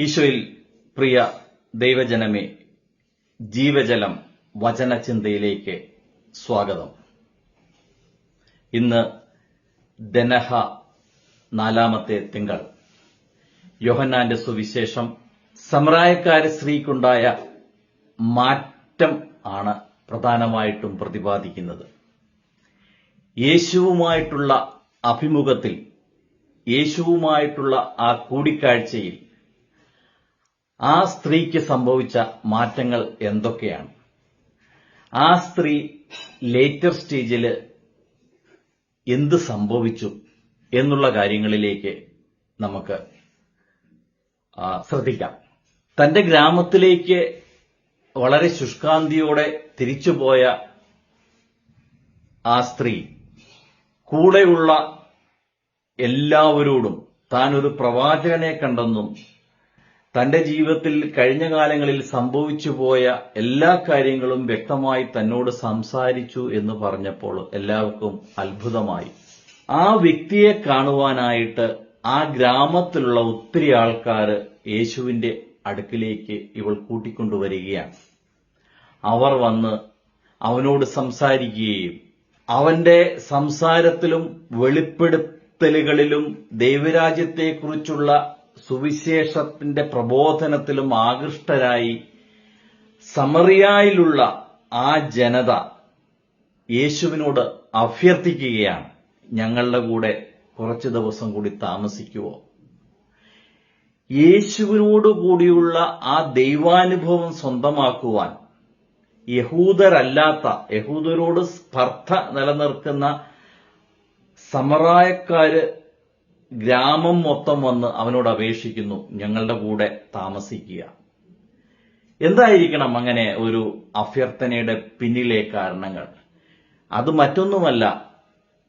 ഈശോയിൽ പ്രിയ ദൈവജനമേ, ജീവജലം വചനചിന്തയിലേക്ക് സ്വാഗതം. ഇന്ന് ദനഹ 4-ാമത്തെ തിങ്കൾ. യോഹന്നാന്റെ സുവിശേഷം സമറായക്കാരി സ്ത്രീക്കുണ്ടായ മാറ്റം ആണ് പ്രധാനമായിട്ടും പ്രതിപാദിക്കുന്നത്. യേശുവുമായിട്ടുള്ള അഭിമുഖത്തിൽ, യേശുവുമായിട്ടുള്ള ആ കൂടിക്കാഴ്ചയിൽ ആ സ്ത്രീക്ക് സംഭവിച്ച മാറ്റങ്ങൾ എന്തൊക്കെയാണ്? ആ സ്ത്രീ ലേറ്റർ സ്റ്റേജിൽ എന്ത് സംഭവിച്ചു എന്നുള്ള കാര്യങ്ങളിലേക്ക് നമുക്ക് ശ്രദ്ധിക്കാം. തന്റെ ഗ്രാമത്തിലേക്ക് വളരെ ശുഷ്കാന്തിയോടെ തിരിച്ചുപോയ ആ സ്ത്രീ കൂടെയുള്ള എല്ലാവരോടും താൻ ഒരു പ്രവാചകനെ കണ്ടെന്നും തന്റെ ജീവിതത്തിൽ കഴിഞ്ഞ കാലങ്ങളിൽ സംഭവിച്ചു പോയ എല്ലാ കാര്യങ്ങളും വ്യക്തമായി തന്നോട് സംസാരിച്ചു എന്ന് പറഞ്ഞപ്പോൾ എല്ലാവർക്കും അത്ഭുതമായി. ആ വ്യക്തിയെ കാണുവാനായിട്ട് ആ ഗ്രാമത്തിലുള്ള ഒത്തിരി ആൾക്കാർ യേശുവിന്റെ അടുക്കിലേക്ക് ഇവൾ കൂട്ടിക്കൊണ്ടുവരികയാണ്. അവർ വന്ന് അവനോട് സംസാരിക്കുകയും അവന്റെ സംസാരത്തിലും വെളിപ്പെടുത്തലുകളിലും ദൈവരാജ്യത്തെക്കുറിച്ചുള്ള സുവിശേഷത്തിന്റെ പ്രബോധനത്തിലും ആകൃഷ്ടരായി സമറിയായിലുള്ള ആ ജനത യേശുവിനോട് അഭ്യർത്ഥിക്കുകയാണ്, ഞങ്ങളുടെ കൂടെ കുറച്ചു ദിവസം കൂടി താമസിക്കുവോ? യേശുവിനോടുകൂടിയുള്ള ആ ദൈവാനുഭവം സ്വന്തമാക്കുവാൻ യഹൂദരോട് സ്പർദ്ധ നിലനിർത്തുന്ന സമറായക്കാര് ഗ്രാമം മൊത്തം വന്ന് അവനോട് അപേക്ഷിക്കുന്നു, ഞങ്ങളുടെ കൂടെ താമസിക്കുക. എന്തായിരിക്കണം അങ്ങനെ ഒരു അഭ്യർത്ഥനയുടെ പിന്നിലെ കാരണങ്ങൾ? അത് മറ്റൊന്നുമല്ല,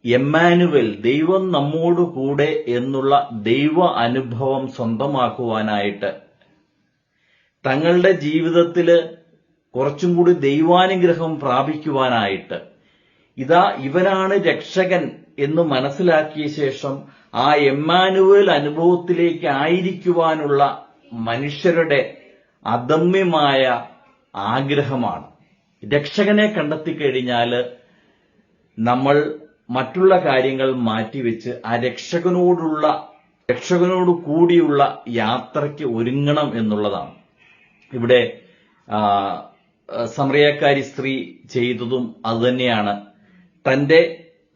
എമ്മാനുവൽ, ദൈവം നമ്മോട് കൂടെ എന്നുള്ള ദൈവ അനുഭവം സ്വന്തമാക്കുവാനായിട്ട്, തങ്ങളുടെ ജീവിതത്തില് കുറച്ചും കൂടി ദൈവാനുഗ്രഹം പ്രാപിക്കുവാനായിട്ട്, ഇതാ ഇവനാണ് രക്ഷകൻ എന്ന് മനസ്സിലാക്കിയ ശേഷം ആ എമ്മാനുവൽ അനുഭവത്തിലേക്ക് ആയിരിക്കുവാനുള്ള മനുഷ്യരുടെ അദമ്യമായ ആഗ്രഹമാണ്. രക്ഷകനെ കണ്ടെത്തിക്കഴിഞ്ഞാൽ നമ്മൾ മറ്റുള്ള കാര്യങ്ങൾ മാറ്റിവെച്ച് ആ രക്ഷകനോട് കൂടിയുള്ള യാത്രയ്ക്ക് ഒരുങ്ങണം എന്നുള്ളതാണ്. ഇവിടെ സമറിയക്കാരി സ്ത്രീ ചെയ്തതും അതുതന്നെയാണ്. തന്റെ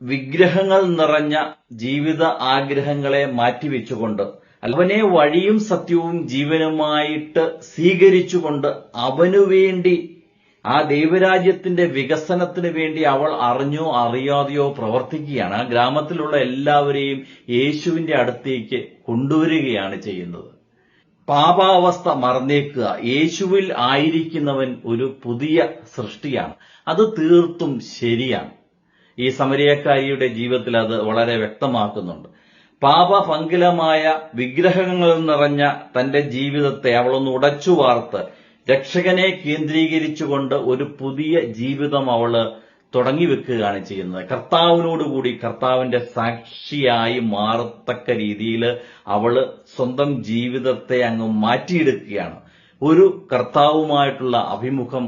വിഗ്രഹങ്ങൾ നിറഞ്ഞ ജീവിത ആഗ്രഹങ്ങളെ മാറ്റിവെച്ചുകൊണ്ട്, അവനെ വഴിയും സത്യവും ജീവനുമായിട്ട് സ്വീകരിച്ചുകൊണ്ട് അവനുവേണ്ടി, ആ ദൈവരാജ്യത്തിന്റെ വികസനത്തിന് വേണ്ടി അവൾ അറിഞ്ഞോ അറിയാതെയോ പ്രവർത്തിക്കുകയാണ്. ആ ഗ്രാമത്തിലുള്ള എല്ലാവരെയും യേശുവിന്റെ അടുത്തേക്ക് കൊണ്ടുവരികയാണ് ചെയ്യുന്നത്. പാപാവസ്ഥ മറന്നേക്കുക. യേശുവിൽ ആയിരിക്കുന്നവൻ ഒരു പുതിയ സൃഷ്ടിയാണ്. അത് തീർത്തും ശരിയാണ്. ഈ സമരിയക്കാരിയുടെ ജീവിതത്തിൽ അത് വളരെ വ്യക്തമാക്കുന്നുണ്ട്. പാപഭംഗിലമായ വിഗ്രഹങ്ങൾ നിറഞ്ഞ തന്റെ ജീവിതത്തെ അവളൊന്ന് ഉടച്ചു വാർത്ത് രക്ഷകനെ കേന്ദ്രീകരിച്ചുകൊണ്ട് ഒരു പുതിയ ജീവിതം അവള് തുടങ്ങിവെക്കുകയാണ് ചെയ്യുന്നത്. കർത്താവിനോടുകൂടി കർത്താവിന്റെ സാക്ഷിയായി മാറത്തക്ക രീതിയിൽ അവള് സ്വന്തം ജീവിതത്തെ അങ്ങ് മാറ്റിയെടുക്കുകയാണ്. ഒരു കർത്താവുമായിട്ടുള്ള അഭിമുഖം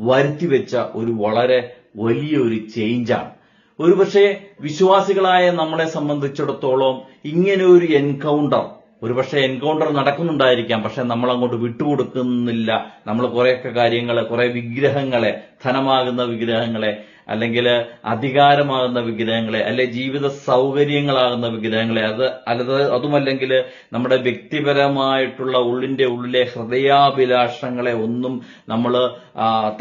വരുത്തിവെച്ച ഒരു വളരെ വലിയൊരു ചേഞ്ചാണ്. ഒരുപക്ഷെ വിശ്വാസികളായ നമ്മളെ സംബന്ധിച്ചിടത്തോളം ഇങ്ങനെ ഒരു എൻകൗണ്ടർ നടക്കുന്നുണ്ടായിരിക്കാം. പക്ഷെ നമ്മൾ അങ്ങോട്ട് വിട്ടുകൊടുക്കുന്നില്ല. നമ്മൾ കുറെയൊക്കെ കാര്യങ്ങളെ, കുറെ വിഗ്രഹങ്ങളെ, ധനമാകുന്ന വിഗ്രഹങ്ങളെ, അല്ലെങ്കിൽ അധികാരമാകുന്ന വിഗ്രഹങ്ങളെ, അല്ലെ ജീവിത സൗകര്യങ്ങളാകുന്ന വിഗ്രഹങ്ങളെ, അതുമല്ലെങ്കിൽ നമ്മുടെ വ്യക്തിപരമായിട്ടുള്ള ഉള്ളിലെ ഹൃദയാഭിലാഷങ്ങളെ ഒന്നും നമ്മൾ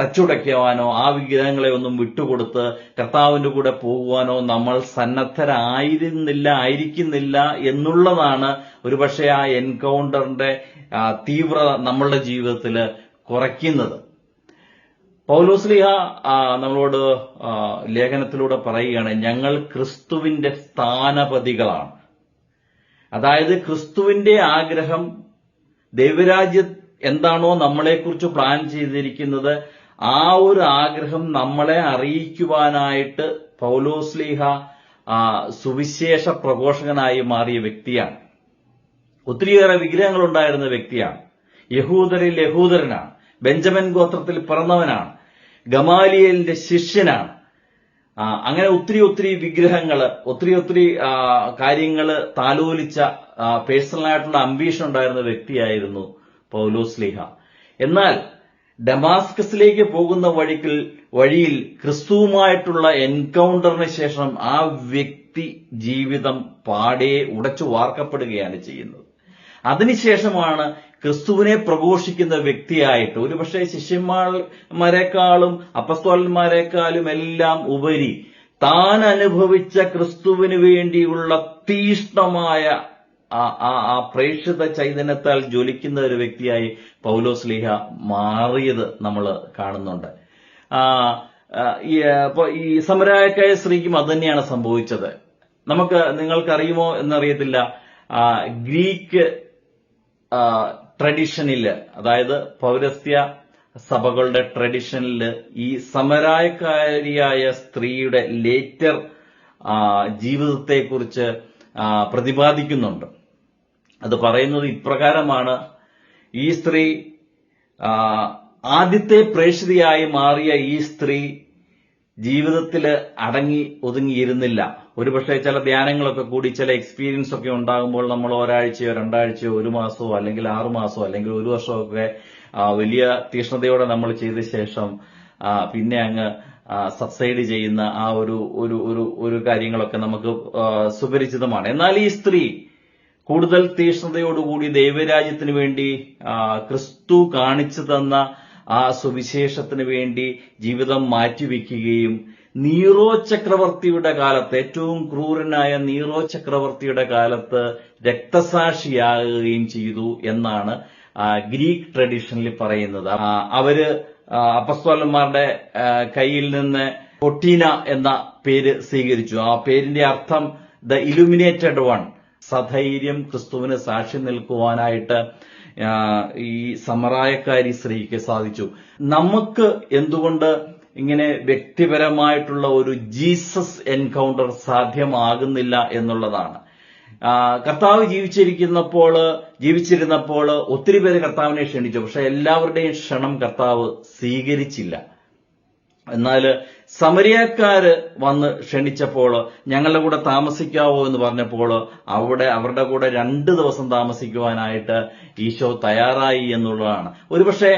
തച്ചുടയ്ക്കുവാനോ ആ വിഗ്രഹങ്ങളെ ഒന്നും വിട്ടുകൊടുത്ത് കർത്താവിന്റെ കൂടെ പോകുവാനോ നമ്മൾ ആയിരിക്കുന്നില്ല എന്നുള്ളതാണ് ഒരുപക്ഷെ ആ എൻകൗണ്ടറിന്റെ തീവ്രത നമ്മളുടെ ജീവിതത്തിൽ കുറയ്ക്കുന്നത്. പൗലോസ്ലീഹ നമ്മളോട് ലേഖനത്തിലൂടെ പറയുകയാണ്, ഞങ്ങൾ ക്രിസ്തുവിന്റെ സ്ഥാനപതികളാണ്. അതായത് ക്രിസ്തുവിന്റെ ആഗ്രഹം, ദൈവരാജ്യം എന്താണോ നമ്മളെക്കുറിച്ച് പ്ലാൻ ചെയ്തിരിക്കുന്നത്, ആ ഒരു ആഗ്രഹം നമ്മളെ അറിയിക്കുവാനായിട്ട് പൗലോസ്ലീഹ സുവിശേഷ പ്രഘോഷകനായി മാറിയ വ്യക്തിയാണ്. ഒത്തിരിയേറെ വിഗ്രഹങ്ങൾ ഉണ്ടായിരുന്ന വ്യക്തിയാണ്. യഹൂദരിൽ യഹൂദരനാണ്, ബെഞ്ചമിൻ ഗോത്രത്തിൽ പിറന്നവനാണ്, ഗമാലിയേലിന്റെ ശിഷ്യനാണ്. അങ്ങനെ ഒത്തിരി വിഗ്രഹങ്ങള്, ഒത്തിരി കാര്യങ്ങള് താലോലിച്ച പേഴ്സണലായിട്ടുള്ള അംബീഷൻ ഉണ്ടായിരുന്ന വ്യക്തിയായിരുന്നു പൗലോസ്ലീഹ. എന്നാൽ ഡമാസ്കസിലേക്ക് പോകുന്ന വഴിയിൽ ക്രിസ്തുവുമായിട്ടുള്ള എൻകൗണ്ടറിന് ശേഷം ആ വ്യക്തി ജീവിതം പാടെ ഉടച്ചു വാർക്കപ്പെടുകയാണ് ചെയ്യുന്നത്. അതിനുശേഷമാണ് ക്രിസ്തുവിനെ പ്രഘോഷിക്കുന്ന വ്യക്തിയായിട്ട്, ഒരുപക്ഷെ ശിഷ്യന്മാരെക്കാളും അപ്പസ്തോലന്മാരെക്കാളും എല്ലാം ഉപരി താൻ അനുഭവിച്ച ക്രിസ്തുവിന് വേണ്ടിയുള്ള തീഷ്ണമായ ആ പ്രേക്ഷിത ചൈതന്യത്താൽ ജ്വലിക്കുന്ന ഒരു വ്യക്തിയായി പൗലോസ്ലീഹ മാറിയത് നമ്മൾ കാണുന്നുണ്ട്. ഈ സമരായക്കായ സ്ത്രീക്കും അത് തന്നെയാണ് സംഭവിച്ചത്. നിങ്ങൾക്കറിയുമോ എന്നറിയത്തില്ല, ഗ്രീക്ക് ട്രഡീഷനില്, അതായത് പൗരസ്ത്യ സഭകളുടെ ട്രഡീഷനില് ഈ സമരായക്കാരിയായ സ്ത്രീയുടെ ലേറ്റർ ജീവിതത്തെക്കുറിച്ച് പ്രതിപാദിക്കുന്നുണ്ട്. അത് പറയുന്നത് ഇപ്രകാരമാണ്: ഈ സ്ത്രീ, ആദ്യത്തെ പ്രേക്ഷിതയായി മാറിയ ഈ സ്ത്രീ ജീവിതത്തില് അടങ്ങി ഒതുങ്ങിയിരുന്നില്ല. ഒരുപക്ഷെ ചില ധ്യാനങ്ങളൊക്കെ കൂടി, ചില എക്സ്പീരിയൻസ് ഒക്കെ ഉണ്ടാകുമ്പോൾ നമ്മൾ ഒരാഴ്ചയോ 2 ആഴ്ചയോ 1 മാസമോ അല്ലെങ്കിൽ 6 മാസമോ അല്ലെങ്കിൽ 1 വർഷമൊക്കെ വലിയ തീഷ്ണതയോടെ നമ്മൾ ചെയ്ത ശേഷം പിന്നെ അങ്ങ് സബ്സൈഡ് ചെയ്യുന്ന ആ ഒരു കാര്യങ്ങളൊക്കെ നമുക്ക് സുപരിചിതമാണ്. എന്നാൽ ഈ സ്ത്രീ കൂടുതൽ തീഷ്ണതയോടുകൂടി ദൈവരാജ്യത്തിന് വേണ്ടി, ക്രിസ്തു കാണിച്ചു തന്ന ആ സുവിശേഷത്തിന് വേണ്ടി ജീവിതം മാറ്റിവെക്കുകയും നീറോ ചക്രവർത്തിയുടെ കാലത്ത്, ഏറ്റവും ക്രൂരനായ നീറോ ചക്രവർത്തിയുടെ കാലത്ത് രക്തസാക്ഷിയാകുകയും ചെയ്തു എന്നാണ് ഗ്രീക്ക് ട്രഡീഷനിൽ പറയുന്നത്. അവര് അപ്പസ്തോലന്മാരുടെ കയ്യിൽ നിന്ന് കൊട്ടീന എന്ന പേര് സ്വീകരിച്ചു. ആ പേരിന്റെ അർത്ഥം ദ ഇലുമിനേറ്റഡ് വൺ, സധൈര്യം ക്രിസ്തുവിന് സാക്ഷി നിൽക്കുവാനായിട്ട് ഈ സമറായക്കാരി സ്ത്രീക്ക് സാധിച്ചു. നമുക്ക് എന്തുകൊണ്ട് ഇങ്ങനെ വ്യക്തിപരമായിട്ടുള്ള ഒരു ജീസസ് എൻകൗണ്ടർ സാധ്യമാകുന്നില്ല എന്നുള്ളതാണ്. കർത്താവ് ജീവിച്ചിരുന്നപ്പോൾ ഒത്തിരി പേര് കർത്താവിനെ ക്ഷണിച്ചു. പക്ഷെ എല്ലാവരുടെയും ക്ഷണം കർത്താവ് സ്വീകരിച്ചില്ല. എന്നാൽ സമരിയക്കാര് വന്ന് ക്ഷണിച്ചപ്പോൾ, ഞങ്ങളുടെ കൂടെ താമസിക്കാവോ എന്ന് പറഞ്ഞപ്പോൾ അവരുടെ കൂടെ 2 ദിവസം താമസിക്കുവാനായിട്ട് ഈശോ തയ്യാറായി എന്നുള്ളതാണ്. ഒരുപക്ഷെ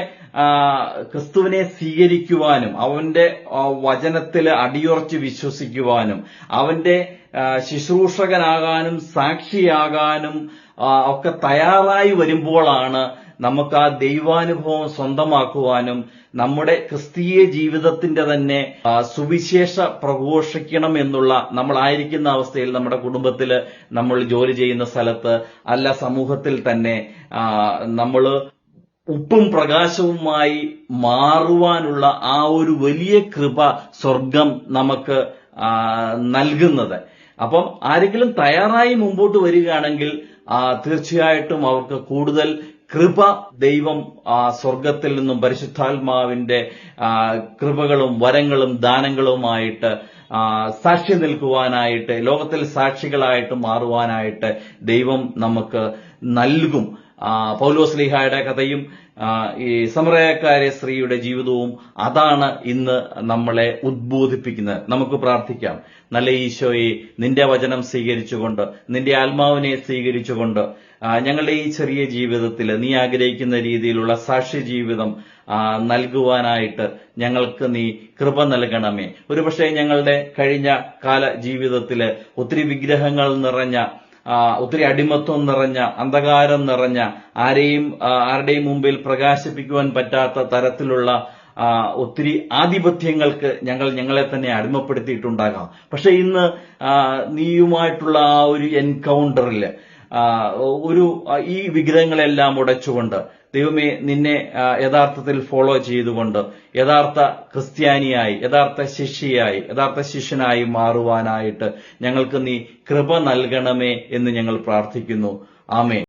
ക്രിസ്തുവിനെ സ്വീകരിക്കുവാനും അവന്റെ വചനത്തിൽ അടിയുറച്ച് വിശ്വസിക്കുവാനും അവന്റെ ശുശ്രൂഷകനാകാനും സാക്ഷിയാകാനും ഒക്കെ തയ്യാറായി വരുമ്പോഴാണ് നമുക്ക് ആ ദൈവാനുഭവം സ്വന്തമാക്കുവാനും നമ്മുടെ ക്രിസ്തീയ ജീവിതത്തിന്റെ തന്നെ സുവിശേഷ പ്രഘോഷിക്കണം എന്നുള്ള, നമ്മളായിരിക്കുന്ന അവസ്ഥയിൽ, നമ്മുടെ കുടുംബത്തിൽ, നമ്മൾ ജോലി ചെയ്യുന്ന സ്ഥലത്ത്, അല്ല സമൂഹത്തിൽ തന്നെ നമ്മൾ ഉപ്പും പ്രകാശവുമായി മാറുവാനുള്ള ആ ഒരു വലിയ കൃപ സ്വർഗം നമുക്ക് നൽകുന്നത്. അപ്പം ആരെങ്കിലും തയ്യാറായി മുമ്പോട്ട് വരികയാണെങ്കിൽ തീർച്ചയായിട്ടും അവർക്ക് കൂടുതൽ കൃപ ദൈവം സ്വർഗത്തിൽ നിന്നും പരിശുദ്ധാത്മാവിന്റെ കൃപകളും വരങ്ങളും ദാനങ്ങളുമായിട്ട് സാക്ഷി നിൽക്കുവാനായിട്ട്, ലോകത്തിൽ സാക്ഷികളായിട്ട് മാറുവാനായിട്ട് ദൈവം നമുക്ക് നൽകും. പൗലോസ്ലീഹായുടെ കഥയും ഈ സമറയക്കാരെ സ്ത്രീയുടെ ജീവിതവും അതാണ് ഇന്ന് നമ്മളെ ഉദ്ബോധിപ്പിക്കുന്നത്. നമുക്ക് പ്രാർത്ഥിക്കാം. നല്ല ഈശോയെ, നിന്റെ വചനം സ്വീകരിച്ചുകൊണ്ട്, നിന്റെ ആത്മാവിനെ സ്വീകരിച്ചുകൊണ്ട് ഞങ്ങളുടെ ഈ ചെറിയ ജീവിതത്തിൽ നീ ആഗ്രഹിക്കുന്ന രീതിയിലുള്ള സാക്ഷ്യ ജീവിതം നൽകുവാനായിട്ട് ഞങ്ങൾക്ക് നീ കൃപ നൽകണമേ. ഒരുപക്ഷെ ഞങ്ങളുടെ കഴിഞ്ഞ കാല ജീവിതത്തിൽ ഒത്തിരി വിഗ്രഹങ്ങൾ നിറഞ്ഞ, ഒത്തിരി അടിമത്വം നിറഞ്ഞ, അന്ധകാരം നിറഞ്ഞ, ആരുടെയും മുമ്പിൽ പ്രകാശിപ്പിക്കുവാൻ പറ്റാത്ത തരത്തിലുള്ള ഒത്തിരി ആധിപത്യങ്ങൾക്ക് ഞങ്ങളെ തന്നെ അടിമപ്പെടുത്തിയിട്ടുണ്ടാകാം. പക്ഷെ ഇന്ന് നീയുമായിട്ടുള്ള ആ ഒരു എൻകൗണ്ടറിൽ ഈ വിഗ്രഹങ്ങളെല്ലാം ഉടച്ചുകൊണ്ട്, ദൈവമേ, നിന്നെ യഥാർത്ഥത്തിൽ ഫോളോ ചെയ്തുകൊണ്ട് യഥാർത്ഥ ക്രിസ്ത്യാനിയായി, യഥാർത്ഥ ശിഷ്യനായി മാറുവാനായിട്ട് ഞങ്ങൾക്ക് നീ കൃപ നൽകണമേ എന്ന് ഞങ്ങൾ പ്രാർത്ഥിക്കുന്നു. ആമേൻ.